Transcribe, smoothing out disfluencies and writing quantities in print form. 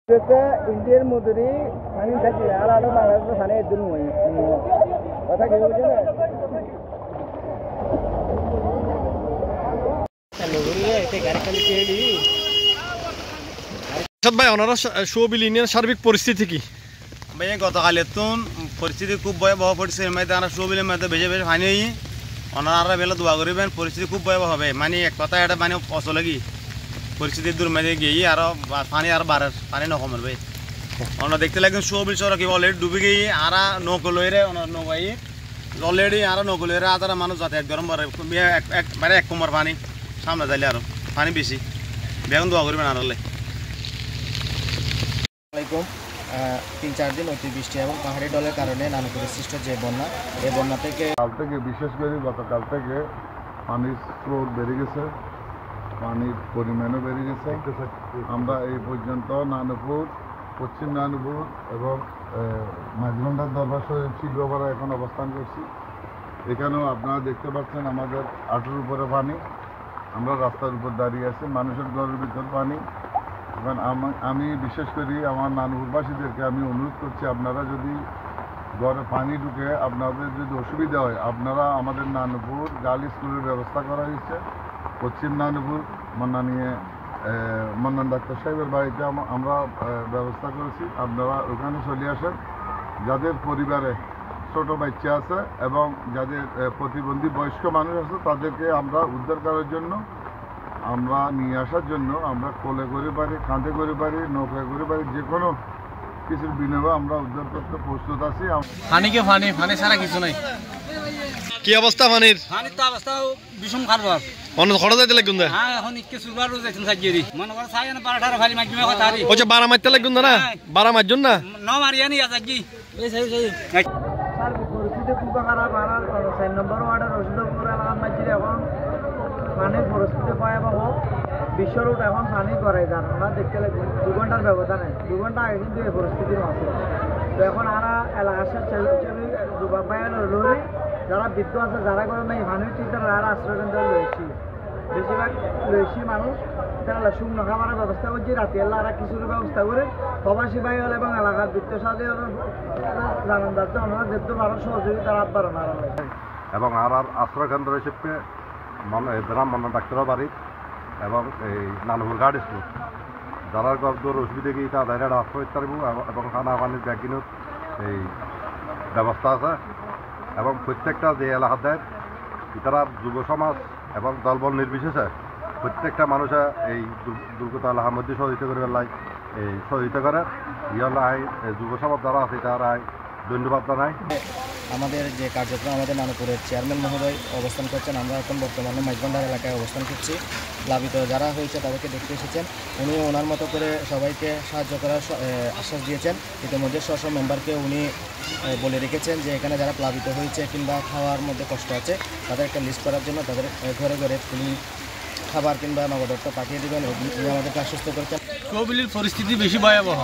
Indian मुद्री पानी खाती है यार आड़ो मारा तो खाने इधर हुए पता क्या हो जाए लोगों ने ऐसे घर का लिखे ली सब भाई ओनारा शो बिलियन सार्विक परिस्थिति की भाई गतकालेतून परिस्थिति खूब भयाबह पड़ছে मैं तारा शो बिलियन में तो भेजे भेजे फानी ही ओनारा बेला दुआ करिबेन परिस्थिति खूब भयाबह হবে মানে এক কথা এটা মানে অচলগি परिस्थिति दूर में गई और पानी और बाहर पानी नकमर भाई और देखते लगे शो बिल चौरा की अलरेडी डूबी गई आरा नौको लैरे नौको आई अलरेडी आरा नौको लैरे आधार मानुष जाते गरम बारे एक कमर पानी सामने जाइले और पानी बेसि बेगन दुआ करबेन आराले वालेकुम 3-4 दिन अतिवृष्टि और पहाड़ी डलेर कारणे नानुपुरे सृष्ट जे बन्या এই বন্যা থেকে কাল থেকে বিশেষ করে গতকাল থেকে পানির স্রোত বেড়ে গেছে পানির পরিমাণও বেড়ে গেছে আমরা এই পর্যন্ত নানুপুর পশ্চিম নানুপুর এবং মাঝঘণ্টার দরবার শিল্পপাড়া এখন অবস্থান করছি এখানেও আপনারা দেখতে পাচ্ছেন আমাদের আঁটুর উপরে পানি আমরা রাস্তার উপর দাঁড়িয়ে আছি মানুষের ঘরের ভিতর পানি এবং আমি বিশেষ করে আমার নানুপুরবাসীদেরকে আমি অনুরোধ করছি আপনারা যদি ঘরে পানি ঢুকে আপনাদের যদি অসুবিধা হয় আপনারা আমাদের নানুপুর গার্লস স্কুলের ব্যবস্থা করা হয়েছে পশ্চিম নানুপুর মন্নান ডাক্তার সাহেবের বাড়িতে আমরা ব্যবস্থা করেছি আপনারা ওখানে চলে আসেন যাদের পরিবারে ছোটো বাচ্চা আছে এবং যাদের প্রতিবন্ধী বয়স্ক মানুষ আছে তাদেরকে আমরা উদ্ধার করার জন্য আমরা নিয়ে আসার জন্য আমরা কোলে করে পারি কাঁধে করে পারি নৌকায় করে পারি যে কোনো কিছুর বিনিময়ে আমরা উদ্ধার করতে প্রস্তুত আছি পানিকে পানি ছাড়া কিছু নাই কি অবস্থা পানির তো অবস্থা বিষম খারাপ অন্য খড়া যাইতে লাগুন না হ্যাঁ এখন ইকে সুরবার যাইতেন সাজিরি মনে করে সাই না 12-18 ফালি মাইজমে কথা আরি ওছে 12 মারতে লাগুন না 12 মারজন না ন মারিয়া নি আজাগি এই সেই স্যার পরিস্থিতি খুব খারাপ আর 4 নম্বর ওয়ার্ডের রশিদপুর এলাকার মধ্যে এখন পানির পরিস্থিতি ভয়াবহ বিশ্ব রোড এখন পানি করে যান ওরা দেখতে লাগে 2 ঘন্টার ব্যবধানে 2 ঘন্টা আগে কিন্তু এই পরিস্থিতি আছে তো এখন আরা এলাকার ছেলে যুবক ভাইয়ের লরি যারা বৃদ্ধ আছে যারা করে নাই পানির চিন্তা আর আশ্রয় কেন্দ্র রয়েছি বেশিরভাগ রয়েছি মানুষ তারা শুকনো খাবারের ব্যবস্থা করছি রাতে এলাকা কিছুর ব্যবস্থা করে প্রবাসী ভাই হল এবং এলাকার বৃত্তশালী জানান যাচ্ছে ওনারা যেহেতু মানুষ সহযোগিতা রাখবার না এবং আর আশ্রয় কেন্দ্র হিসেবে মন্নান ডাক্তারের বাড়ি এবং এই নানুপুর গার্ড স্কুল যারা গর্দর অসুবিধা গিয়ে তাদের আশ্রয় পারব এবং খানা পানির ব্যাগিনত এই ব্যবস্থা আছে এবং প্রত্যেকটা যে এলাকাদের তারা যুব সমাজ এবং দলবল নির্বিশেষে প্রত্যেকটা মানুষে এই দুর্গত এলাকার মধ্যে সহযোগিতা করে পেলাই এই সহযোগিতা করে ইয়ালাই যুব সমাজ যারা আছে তারা ধন্যবাদ জানাই আমাদের যে কার্যক্রম আমাদের নানুপুরের চেয়ারম্যান মহোদয় অবস্থান করছেন আমরা এখন বর্তমানে মাইজভান্ডার এলাকায় অবস্থান করছি প্লাবিত যারা হয়েছে তাদেরকে দেখতে এসেছেন উনি ওনার মতো করে সবাইকে সাহায্য করার আশ্বাস দিয়েছেন ইতিমধ্যে স্ব মেম্বারকে উনি বলে রেখেছেন যে এখানে যারা প্লাবিত হয়েছে কিংবা খাওয়ার মধ্যে কষ্ট আছে তাদের একটা লিস্ট করার জন্য তাদের ঘরে ঘরে তিনি খাবার কিংবা নগদ অর্থ পাঠিয়ে দেবেন উনি আমাদেরকে আশ্বস্ত করেছেন কোভিডের পরিস্থিতি বেশি ভয়াবহ